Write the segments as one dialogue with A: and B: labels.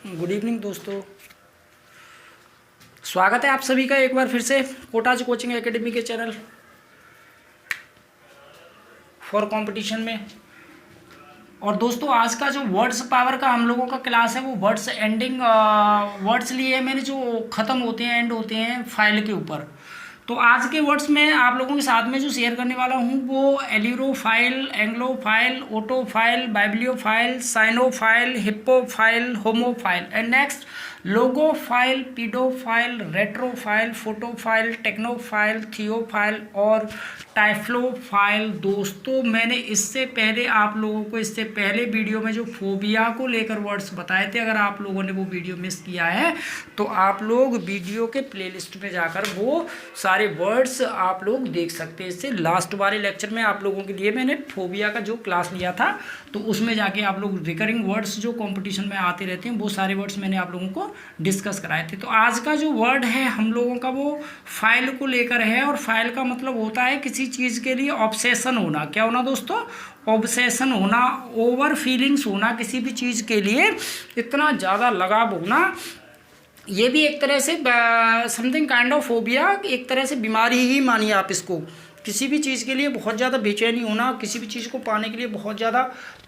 A: Good evening दोस्तों, स्वागत है आप सभी का एक बार फिर से कोटाज कोचिंग एकेडमी के चैनल फॉर कंपटीशन में। और दोस्तों आज का जो वर्ड्स पावर का हम लोगों का क्लास है वो वर्ड्स एंडिंग वर्ड्स लिए है मैंने, जो ख़त्म होते हैं एंड होते हैं फाइल के ऊपर। तो आज के वर्ड्स में आप लोगों के साथ में जो शेयर करने वाला हूँ वो ailurophile, एंग्लोफाइल, ओटोफाइल, बाइब्लियोफाइल, साइनोफाइल, hippophile, होमोफाइल and next logophile, paedophile, रेट्रोफाइल, फोटोफाइल, टेक्नोफाइल, theophile और टाइफ्लोफाइल। दोस्तों मैंने इससे पहले आप लोगों को इससे पहले वीडियो में जो फोबिया को लेकर वर्ड्स बताए थे, अगर आप लोगों ने वो वीडियो मिस किया है तो आप लोग वीडियो के प्लेलिस्ट में जाकर वो सारे वर्ड्स आप लोग देख सकते हैं। इससे लास्ट वाले लेक्चर में आप लोगों के लिए मैंने फोबिया का जो क्लास लिया था तो उसमें जाके आप लोग रिकरिंग वर्ड्स जो कंपटीशन में आते रहते हैं वो सारे वर्ड्स मैंने आप लोगों को डिस्कस कराए थे। तो आज का जो वर्ड है हम लोगों का वो फाइल को लेकर है, और फाइल का मतलब होता है किसी चीज़ के लिए ऑब्सेशन होना। क्या होना दोस्तों? ऑब्सेशन होना, ओवर फीलिंग्स होना, किसी भी चीज़ के लिए इतना ज़्यादा लगाव होना। ये भी एक तरह से समथिंग काइंड ऑफ फोबिया, एक तरह से बीमारी ही मानिए आप इसको। किसी भी चीज़ के लिए बहुत ज़्यादा बेचैनी होना, किसी भी चीज़ को पाने के लिए बहुत ज़्यादा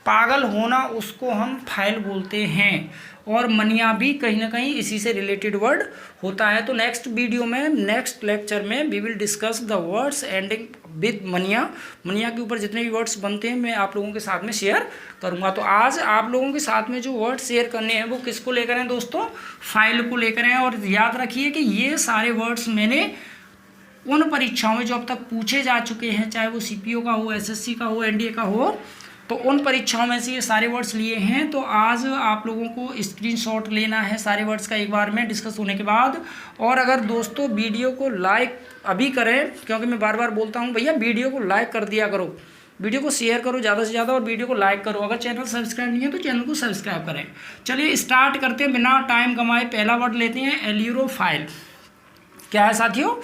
A: पागल होना, उसको हम फाइल बोलते हैं। और मनिया भी कहीं ना कहीं इसी से रिलेटेड वर्ड होता है। तो नेक्स्ट वीडियो में, नेक्स्ट लेक्चर में we will discuss the words ending with mania. Mania के ऊपर जितने भी वर्ड्स बनते हैं मैं आप लोगों के साथ में शेयर करूंगा। तो आज आप लोगों के साथ में जो वर्ड शेयर करने हैं वो किसको लेकर हैं दोस्तों? फाइल को लेकर हैं। और याद रखिए कि ये सारे वर्ड्स मैंने उन परीक्षाओं में जो अब तक पूछे जा चुके हैं, चाहे वो सीपीओ का हो, एसएससी का हो, एनडीए का हो, तो उन परीक्षाओं में से ये सारे वर्ड्स लिए हैं। तो आज आप लोगों को स्क्रीनशॉट लेना है सारे वर्ड्स का एक बार में डिस्कस होने के बाद। और अगर दोस्तों वीडियो को लाइक अभी करें, क्योंकि मैं बार बार बोलता हूँ भैया वीडियो को लाइक कर दिया करो, वीडियो को शेयर करो ज़्यादा से ज़्यादा और वीडियो को लाइक करो। अगर चैनल सब्सक्राइब नहीं है तो चैनल को सब्सक्राइब करें। चलिए स्टार्ट करते हैं बिना टाइम कमाए। पहला वर्ड लेते हैं एल्यूरोफाइल। क्या है साथियों?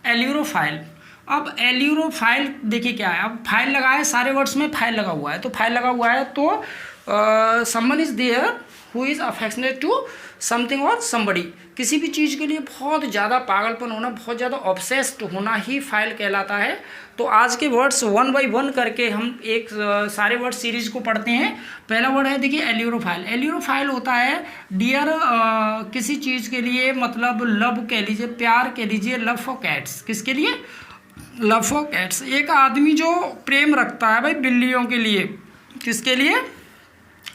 A: एल्यूरोफाइल। अब एल्यूरोफाइल देखिए क्या है, अब फाइल लगा है, सारे वर्ड्स में फाइल लगा हुआ है। तो फाइल लगा हुआ है तो someone is there who is affectionate to something और समबडी। किसी भी चीज़ के लिए बहुत ज़्यादा पागलपन होना, बहुत ज़्यादा ऑब्सेस्ड होना ही फाइल कहलाता है। तो आज के वर्ड्स वन बाय वन करके हम एक सारे वर्ड सीरीज को पढ़ते हैं। पहला वर्ड है देखिए एल्यूरोफाइल। एल्यूरोफाइल होता है डियर, किसी चीज़ के लिए, मतलब लव कह लीजिए, प्यार कह लीजिए, लव फॉर कैट्स। किसके लिए? Love for cats. एक आदमी जो प्रेम रखता है भाई बिल्लियों के लिए, किसके लिए?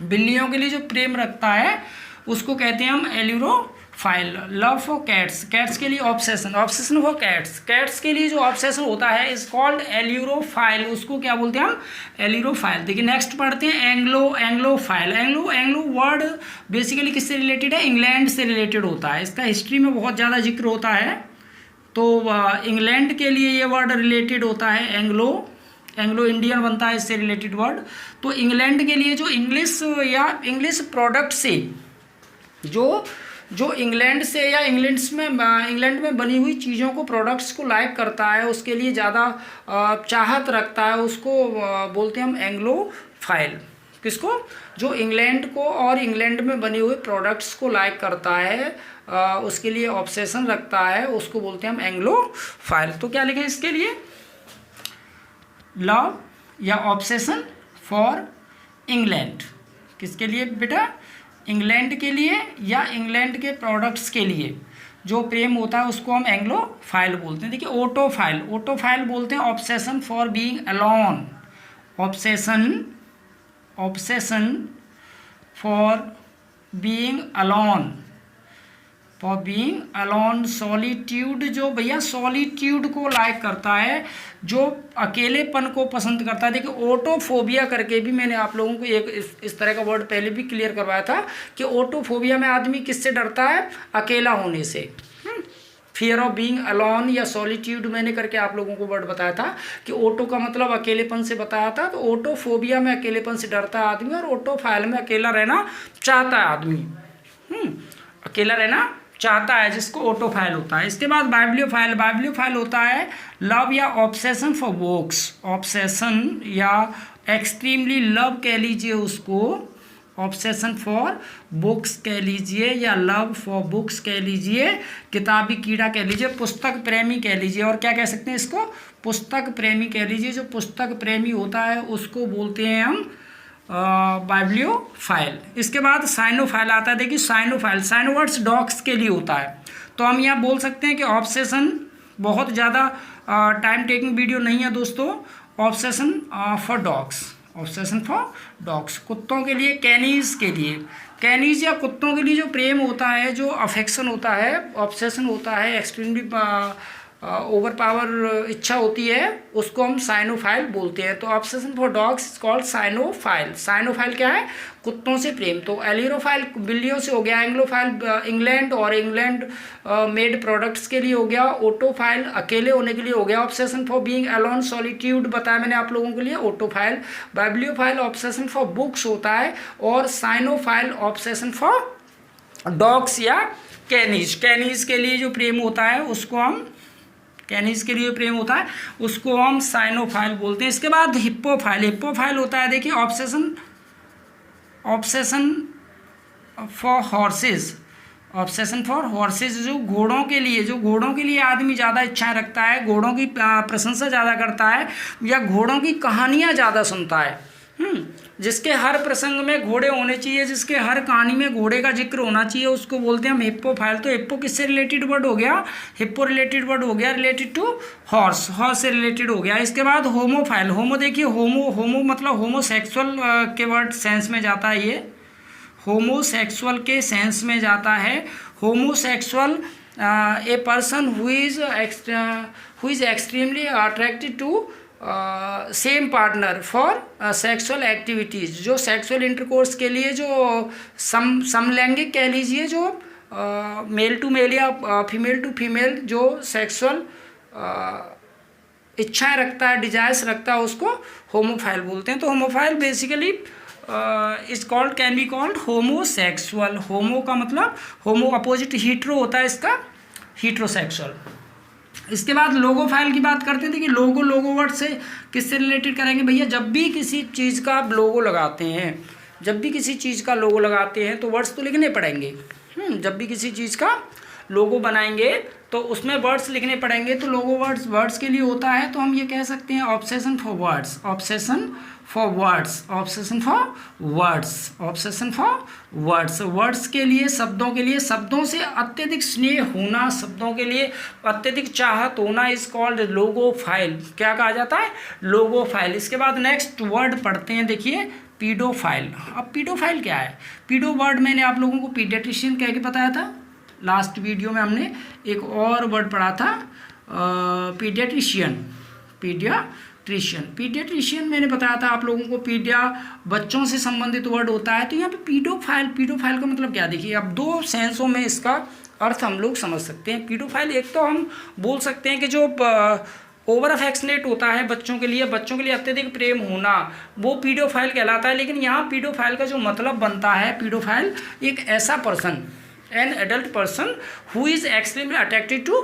A: बिल्लियों के लिए जो प्रेम रखता है उसको कहते हैं हम ailurophile. Love for cats, cats के लिए obsession, obsession for cats, cats के लिए जो ऑब्सेशन होता है इज कॉल्ड एल्यूरोफाइल। उसको क्या बोलते हैं हम? एल्यूरोफाइल। देखिए नेक्स्ट पढ़ते हैं एंग्लोफाइल। एंग्लो वर्ड बेसिकली किससे रिलेटेड है? इंग्लैंड से रिलेटेड होता है। इसका हिस्ट्री में बहुत ज़्यादा जिक्र होता है। तो इंग्लैंड के लिए ये वर्ड रिलेटेड होता है। एंग्लो इंडियन बनता है इससे रिलेटेड वर्ड। तो इंग्लैंड के लिए जो इंग्लिश या इंग्लिश प्रोडक्ट से जो इंग्लैंड से या इंग्लैंड में बनी हुई चीज़ों को, प्रोडक्ट्स को लाइक करता है, उसके लिए ज़्यादा चाहत रखता है, उसको बोलते हैं हम एंग्लोफाइल। किसको? जो इंग्लैंड को और इंग्लैंड में बने हुए प्रोडक्ट्स को लाइक करता है, उसके लिए ऑब्सेशन रखता है, उसको बोलते हैं हम एंग्लोफाइल। तो क्या लिखें इसके लिए? लव या ऑब्सेशन फॉर इंग्लैंड। किसके लिए बेटा? इंग्लैंड के लिए या इंग्लैंड के प्रोडक्ट्स के लिए जो प्रेम होता है उसको हम एंग्लोफाइल बोलते हैं। देखिए ओटोफाइल, ओटोफाइल बोलते हैं obsession for being alone. Obsession for being alone, solitude, जो भैया सॉलिट्यूड को लाइक करता है, जो अकेलेपन को पसंद करता है। देखिए ओटोफोबिया करके भी मैंने आप लोगों को एक इस तरह का वर्ड पहले भी क्लियर करवाया था कि ओटोफोबिया में आदमी किससे डरता है? अकेला होने से। फियर ऑफ बीइंग अलोन या सॉलिट्यूड मैंने करके आप लोगों को वर्ड बताया था कि ओटो का मतलब अकेलेपन से बताया था। तो ओटोफोबिया में अकेलेपन से डरता है आदमी, और ओटोफाइल में अकेला रहना चाहता है आदमी। अकेला रहना चाहता है, जिसको ओटोफाइल होता है। इसके बाद बाइब्लियोफाइल। बाइब्लियोफाइल होता है लव या ऑब्सेशन फॉर बुक्स। ऑब्सेशन या एक्सट्रीमली लव कह लीजिए उसको, ऑब्सेशन फॉर बुक्स कह लीजिए, या लव फॉर बुक्स कह लीजिए, किताबी कीड़ा कह लीजिए, पुस्तक प्रेमी कह लीजिए, और क्या कह सकते हैं इसको, पुस्तक प्रेमी कह लीजिए। जो पुस्तक प्रेमी होता है उसको बोलते हैं हम बाइब्लियोफाइल। इसके बाद साइनोफाइल आता है। देखिए साइनोफाइल, साइनोवर्ड्स डॉग्स के लिए होता है। तो हम यहाँ बोल सकते हैं कि ऑब्सेशन, बहुत ज़्यादा टाइम टेकिंग वीडियो नहीं है दोस्तों, obsession for dogs, obsession for dogs, कुत्तों के लिए, कैनीज के लिए, कैनीज या कुत्तों के लिए जो प्रेम होता है, जो अफेक्शन होता है, ऑब्सेशन होता है, एक्सट्रीमली ओवर पावर इच्छा होती है, उसको हम साइनोफाइल बोलते हैं। तो obsession for dogs is called cynophile. Cynophile क्या है, कुत्तों से प्रेम। तो एलिरोफाइल बिल्लियों से हो गया, एंग्लोफाइल इंग्लैंड और इंग्लैंड मेड प्रोडक्ट्स के लिए हो गया, ऑटोफाइल अकेले होने के लिए हो गया, obsession for being alone solitude बताया मैंने आप लोगों के लिए, ऑटोफाइल। बाइब्लियोफाइल ऑब्सेशन फॉर बुक्स होता है, और साइनोफाइल ऑब्सेशन फॉर डॉग्स या कैनीज, कैनीज के लिए जो प्रेम होता है उसको हम, कैनीज के लिए प्रेम होता है उसको हम साइनोफाइल बोलते हैं। इसके बाद हिप्पोफाइल, हिप्पोफाइल होता है देखिए obsession, obsession for horses, obsession for horses, जो घोड़ों के लिए, जो घोड़ों के लिए आदमी ज़्यादा इच्छाएं रखता है, घोड़ों की प्रशंसा ज़्यादा करता है, या घोड़ों की कहानियाँ ज़्यादा सुनता है, जिसके हर प्रसंग में घोड़े होने चाहिए, जिसके हर कहानी में घोड़े का जिक्र होना चाहिए, उसको बोलते हैं हम हिप्पोफाइल। तो हिप्पो किससे रिलेटेड वर्ड हो गया, हिप्पो रिलेटेड वर्ड हो गया, रिलेटेड टू हॉर्स, हॉर्स से रिलेटेड हो गया। इसके बाद होमोफाइल, होमो देखिए, होमो, होमो मतलब होमोसेक्सुअल के वर्ड सेंस में जाता है, ये होमोसेक्सुअल के सेंस में जाता है। Homosexual a person who is extremely attracted to same partner for sexual activities, जो सेक्सुअल इंटरकोर्स के लिए जो समलैंगिक कह लीजिए, जो मेल टू मेल या फीमेल टू फीमेल जो सेक्सुअल इच्छाएं रखता है, डिजायर्स रखता है, उसको होमोफाइल बोलते हैं। तो homophile basically is called, can be called homosexual. Homo का मतलब, होमो अपोजिट हीट्रो होता है इसका, हीट्रोसेक्सुअल। इसके बाद लोगोफाइल की बात करते हैं। देखिए लोगो, लोगो वर्ड से किससे रिलेटेड करेंगे भैया, जब भी किसी चीज़ का आप लोगो लगाते हैं, जब भी किसी चीज़ का लोगो लगाते हैं तो वर्ड्स तो लिखने पड़ेंगे। जब भी किसी चीज़ का लोगो बनाएंगे तो उसमें वर्ड्स लिखने पड़ेंगे। तो लोगो वर्ड्स, वर्ड्स के लिए होता है। तो हम ये कह सकते हैं obsession for words, obsession for words, obsession for words, obsession for words, words के लिए, शब्दों के लिए, शब्दों से अत्यधिक स्नेह होना, शब्दों के लिए अत्यधिक चाहत होना इज कॉल्ड लोगोफाइल। क्या कहा जाता है, लोगोफाइल। इसके बाद नेक्स्ट वर्ड पढ़ते हैं, देखिए पीडोफाइल। अब पीडोफाइल क्या है, पीडो वर्ड मैंने आप लोगों को पीडियाट्रिशियन कह के बताया था, लास्ट वीडियो में हमने एक और वर्ड पढ़ा था पीडियाट्रिशियन, पीडियाट्रिशियन, पीडियाट्रिशियन मैंने बताया था आप लोगों को, पीडिया बच्चों से संबंधित वर्ड होता है। तो यहाँ पे पीडोफाइल, पीडोफाइल का मतलब क्या, देखिए अब दो सेंसों में इसका अर्थ हम लोग समझ सकते हैं। पीडोफाइल एक तो हम बोल सकते हैं कि जो ओवर अफेक्शनेट होता है बच्चों के लिए, बच्चों के लिए अत्यधिक प्रेम होना, वो पीडोफाइल कहलाता है। लेकिन यहाँ पीडोफाइल का जो मतलब बनता है, पीडोफाइल एक ऐसा person, an adult person who is extremely attracted to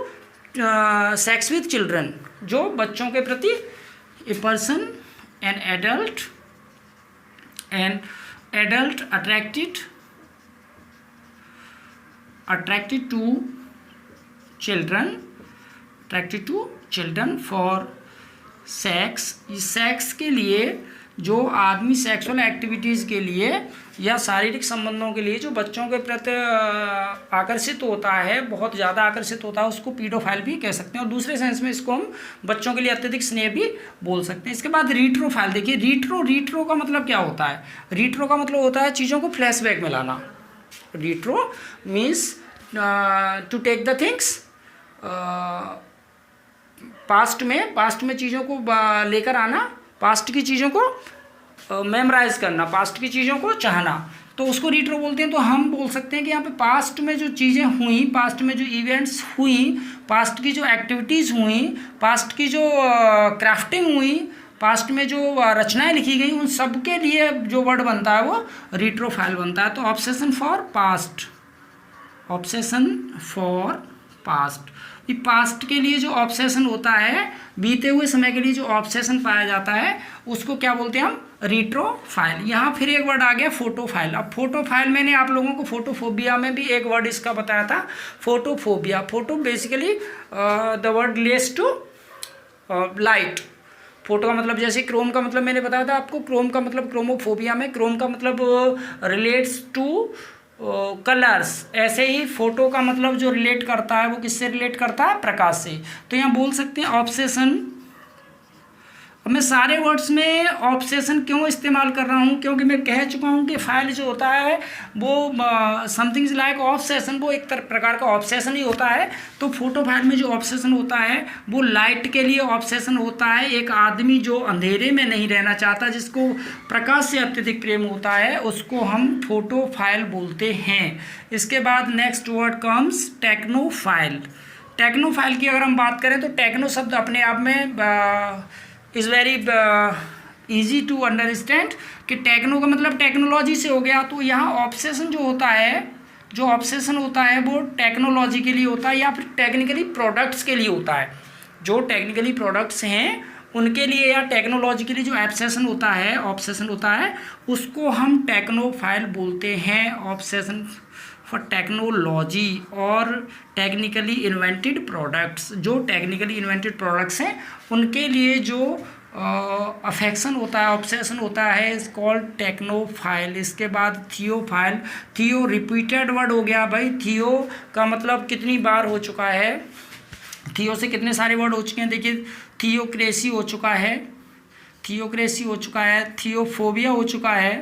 A: sex with children, जो बच्चों के प्रति, a person, an adult attracted to children for sex, sex के लिए, जो आदमी सेक्सुअल एक्टिविटीज़ के लिए या शारीरिक संबंधों के लिए जो बच्चों के प्रति आकर्षित होता है, बहुत ज़्यादा आकर्षित होता है, उसको पीडोफाइल भी कह सकते हैं। और दूसरे सेंस में इसको हम बच्चों के लिए अत्यधिक स्नेह भी बोल सकते हैं। इसके बाद रीट्रोफाइल, देखिए रीट्रो का मतलब क्या होता है, रीट्रो का मतलब होता है चीज़ों को फ्लैशबैक में लाना। Retro means to take the things past में चीज़ों को लेकर आना, पास्ट की चीज़ों को मेमोराइज करना, पास्ट की चीज़ों को चाहना, तो उसको रीट्रो बोलते हैं। तो हम बोल सकते हैं कि यहाँ पे पास्ट में जो चीज़ें हुई, पास्ट में जो इवेंट्स हुई, पास्ट की जो एक्टिविटीज़ हुई, पास्ट की जो क्राफ्टिंग हुई, पास्ट में जो रचनाएं लिखी गई, उन सब के लिए जो वर्ड बनता है वो रीट्रोफाइल बनता है। तो obsession for past, obsession for past, past के लिए जो ऑब्सेशन होता है, बीते हुए समय के लिए जो ऑब्सेशन पाया जाता है, उसको क्या बोलते हैं हम, रिट्रोफाइल। यहाँ फिर एक वर्ड आ गया फोटोफाइल। अब फोटोफाइल मैंने आप लोगों को फोटोफोबिया में भी एक वर्ड इसका बताया था, photophobia. Photo basically the word relates to light. Photo का मतलब जैसे क्रोम का मतलब मैंने बताया था आपको, क्रोम का मतलब क्रोमोफोबिया में क्रोम का मतलब रिलेट्स टू कलर्स, ऐसे ही फोटो का मतलब जो रिलेट करता है वो किससे रिलेट करता है, प्रकाश से। तो यहाँ बोल सकते हैं ऑब्सेशन। अब मैं सारे वर्ड्स में ऑब्सेशन क्यों इस्तेमाल कर रहा हूँ, क्योंकि मैं कह चुका हूँ कि फाइल जो होता है वो समथिंग इज लाइक ऑब्सेशन, वो एक प्रकार का ऑब्सेशन ही होता है। तो फोटो फाइल में जो ऑब्सेशन होता है वो लाइट के लिए ऑब्सेशन होता है। एक आदमी जो अंधेरे में नहीं रहना चाहता, जिसको प्रकाश से अत्यधिक प्रेम होता है, उसको हम फोटो फाइल बोलते हैं। इसके बाद नेक्स्ट वर्ड कम्स टेक्नोफाइल। टेक्नोफाइल की अगर हम बात करें तो टेक्नो शब्द अपने आप में is very easy to understand कि टेक्नो का मतलब टेक्नोलॉजी से हो गया। तो यहाँ ऑब्सेशन जो होता है, जो ऑब्सेशन होता है वो टेक्नोलॉजी के लिए होता है या फिर टेक्निकली प्रोडक्ट्स के लिए होता है। जो टेक्निकली प्रोडक्ट्स हैं उनके लिए या टेक्नोलॉजी के लिए जो ऑब्सेशन होता है, ऑब्सेशन होता है, उसको हम टेक्नोफाइल बोलते हैं। ऑब्सेशन फॉर टेक्नोलॉजी और टेक्निकली इन्वेंटेड प्रोडक्ट्स, जो टेक्निकली इन्वेंटेड प्रोडक्ट्स हैं उनके लिए जो अफेक्शन होता है, ऑब्सेशन होता है, इज कॉल्ड टेक्नोफाइल। इसके बाद थियोफाइल। थियो रिपीटेड वर्ड हो गया भाई। थियो का मतलब कितनी बार हो चुका है, थियो से कितने सारे वर्ड हो चुके हैं। देखिए थियोक्रेसी हो चुका है, थियोक्रेसी हो चुका है, थियोफोबिया हो चुका है,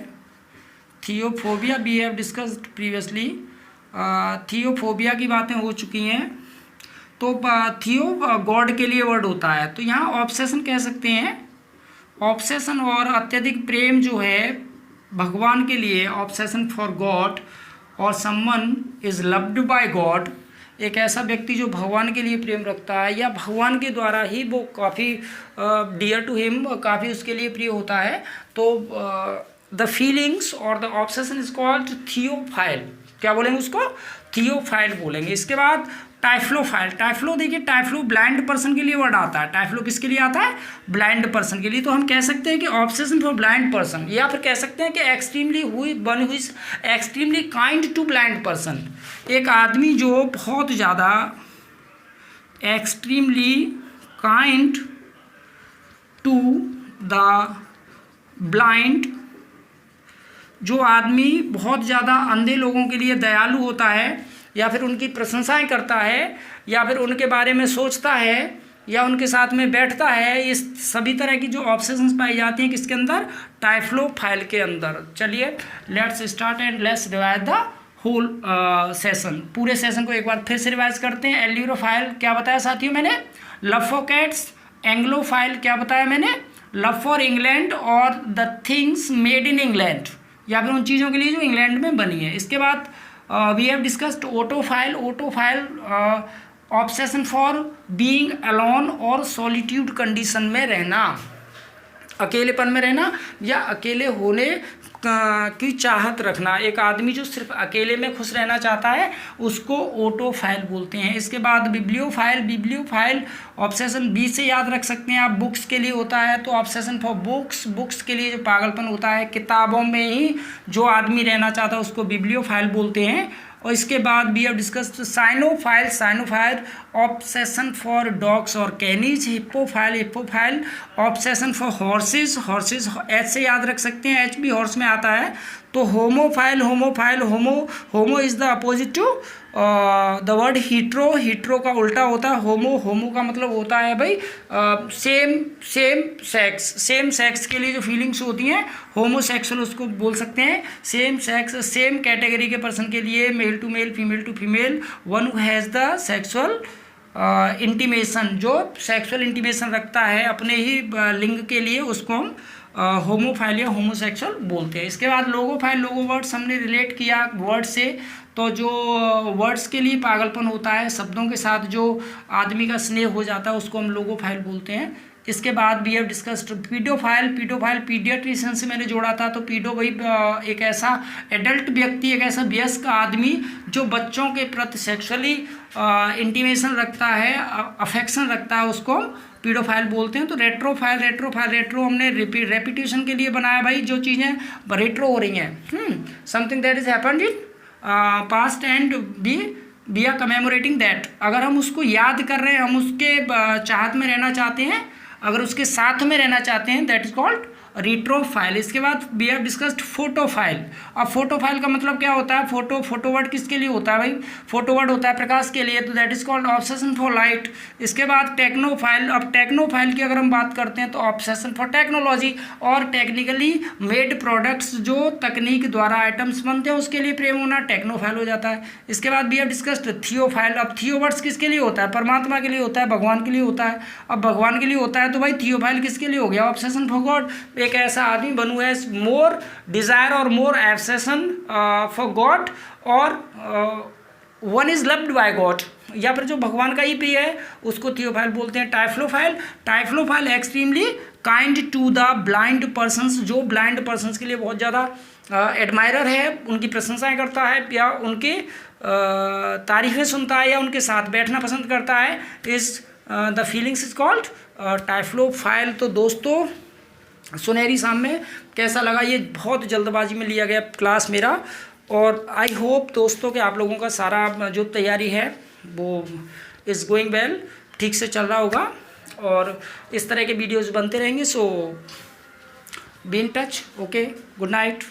A: थियोफोबिया वी हैव डिस्कस्ड प्रीवियसली, थियोफोबिया की बातें हो चुकी हैं। तो थियो गॉड के लिए वर्ड होता है। तो यहाँ ऑब्सेशन कह सकते हैं, ऑब्सेशन और अत्यधिक प्रेम जो है भगवान के लिए, ऑब्सेशन फॉर गॉड, और someone is loved by God, एक ऐसा व्यक्ति जो भगवान के लिए प्रेम रखता है या भगवान के द्वारा ही वो काफ़ी डियर टू हिम, काफ़ी उसके लिए प्रिय होता है। तो द फीलिंग्स और the obsession is called theophile. क्या बोलेंगे उसको, थियोफाइल बोलेंगे। इसके बाद टाइफ्लोफाइल। टाइफ्लो देखिए, टाइफ्लो ब्लाइंड पर्सन के लिए वर्ड आता है। टाइफ्लो किसके लिए आता है, ब्लाइंड पर्सन के लिए। तो हम कह सकते हैं कि ऑब्सेशन फॉर ब्लाइंड पर्सन, या फिर कह सकते हैं कि extremely extremely kind to blind person. एक आदमी जो बहुत ज़्यादा extremely kind to the blind, जो आदमी बहुत ज़्यादा अंधे लोगों के लिए दयालु होता है, या फिर उनकी प्रशंसाएं करता है, या फिर उनके बारे में सोचता है, या उनके साथ में बैठता है, इस सभी तरह की जो ऑब्सेशंस पाई जाती हैं किसके अंदर, टाइफ्लोफाइल के अंदर। चलिए let's start and let's revise the whole session. पूरे सेशन को एक बार फिर से रिवाइज करते हैं। एल्यूरोफाइल क्या बताया साथियों मैंने, लव फॉर कैट्स। एंग्लोफाइल क्या बताया मैंने, लव फॉर इंग्लैंड और the things made in England, या फिर उन चीज़ों के लिए जो इंग्लैंड में बनी है। इसके बाद we have discussed autophile. Autophile obsession for being alone और सॉलिट्यूड कंडीशन में रहना, अकेलेपन में रहना या अकेले होने की चाहत रखना। एक आदमी जो सिर्फ अकेले में खुश रहना चाहता है उसको ओटोफाइल बोलते हैं। इसके बाद बिब्लियोफाइल। बिब्लियोफाइल ऑब्सेशन बी से याद रख सकते हैं आप, बुक्स के लिए होता है। तो ऑब्सेशन फॉर बुक्स, बुक्स के लिए जो पागलपन होता है, किताबों में ही जो आदमी रहना चाहता है उसको बिब्लियोफाइल बोलते हैं। और इसके बाद we have discussed cynophile. Cynophile obsession for dogs और canines. Hippophile. Hippophile obsession for horses. Horses H से याद रख सकते हैं, एच भी हॉर्स में आता है। तो homophile. Homophile, homo is the opposite to the word hetero. Hetero का उल्टा होता है होमो। होमो का मतलब होता है भाई सेम सेक्स। सेम सेक्स के लिए जो फीलिंग्स होती हैं होमोसेक्सुअल उसको बोल सकते हैं। सेम सेक्स, सेम कैटेगरी के पर्सन के लिए, male to male, female to female, one who has the sexual intimation, जो सेक्सुअल इंटीमेशन रखता है अपने ही लिंग के लिए, उसको हम होमोफाइल या होमोसेक्सुअल बोलते हैं। इसके बाद लोगोफाइल। लोगो वर्ड्स हमने रिलेट किया वर्ड से। तो जो वर्ड्स के लिए पागलपन होता है, शब्दों के साथ जो आदमी का स्नेह हो जाता है उसको हम लोगोफाइल बोलते हैं। इसके बाद we have discussed paedophile. Paedophile paediatrician से मैंने जोड़ा था। तो पीडो वही एक ऐसा एडल्ट व्यक्ति, एक ऐसा वयस्क आदमी जो बच्चों के प्रति सेक्सुअली इंटीमेशन रखता है, अफेक्शन रखता है, उसको पीडोफाइल बोलते हैं। तो रेट्रोफाइल, रेट्रो हमने रेपिटेशन के लिए बनाया भाई, जो चीज़ें रेट्रो हो रही हैं, something that is happened in past and we are commemorating that. अगर हम उसको याद कर रहे हैं, हम उसके चाहत में रहना चाहते हैं, अगर उसके साथ में रहना चाहते हैं, दैट इज कॉल्ड रिट्रोफाइल। इसके बाद वी हैव डिस्कस्ड फोटोफाइल। अब फोटोफाइल का मतलब क्या होता है? फोटो वर्ड किसके लिए होता है भाई? फोटो वर्ड होता है प्रकाश के लिए, तो that is called obsession for light. इसके बाद टेक्नोफाइल। अब टेक्नोफाइल की अगर हम बात करते हैं तो ऑब्सेशन फॉर टेक्नोलॉजी और टेक्निकली मेड प्रोडक्ट्स, जो तकनीक द्वारा आइटम्स बनते हैं उसके लिए प्रेम होना टेक्नोफाइल हो जाता है। इसके बाद वी हैव डिस्कस्ड थियोफाइल। अब थियो वर्ड्स किसके लिए होता है? परमात्मा के लिए होता है, भगवान के लिए होता है। अब भगवान के लिए होता है तो भाई थियोफाइल किसके लिए हो गया? Obsession for God. एक ऐसा आदमी बनू है मोर डिजायर और मोर ऑब्सेशन फॉर गॉड, और one is loved by God, या फिर जो भगवान का ही प्रिय है उसको थियोफाइल बोलते हैं। Typhlophile extremely kind to the blind persons, जो ब्लाइंड पर्सन्स के लिए बहुत ज़्यादा एडमायरर है, उनकी प्रशंसाएं करता है या उनकी तारीफ़ें सुनता है या उनके साथ बैठना पसंद करता है, is the feelings is called typhlophile. तो दोस्तों सुनहरी शाम में कैसा लगा? ये बहुत जल्दबाजी में लिया गया क्लास मेरा, और आई होप दोस्तों कि आप लोगों का सारा जो तैयारी है वो इज़ गोइंग वेल, ठीक से चल रहा होगा, और इस तरह के वीडियोस बनते रहेंगे। So be in touch. Okay, good night.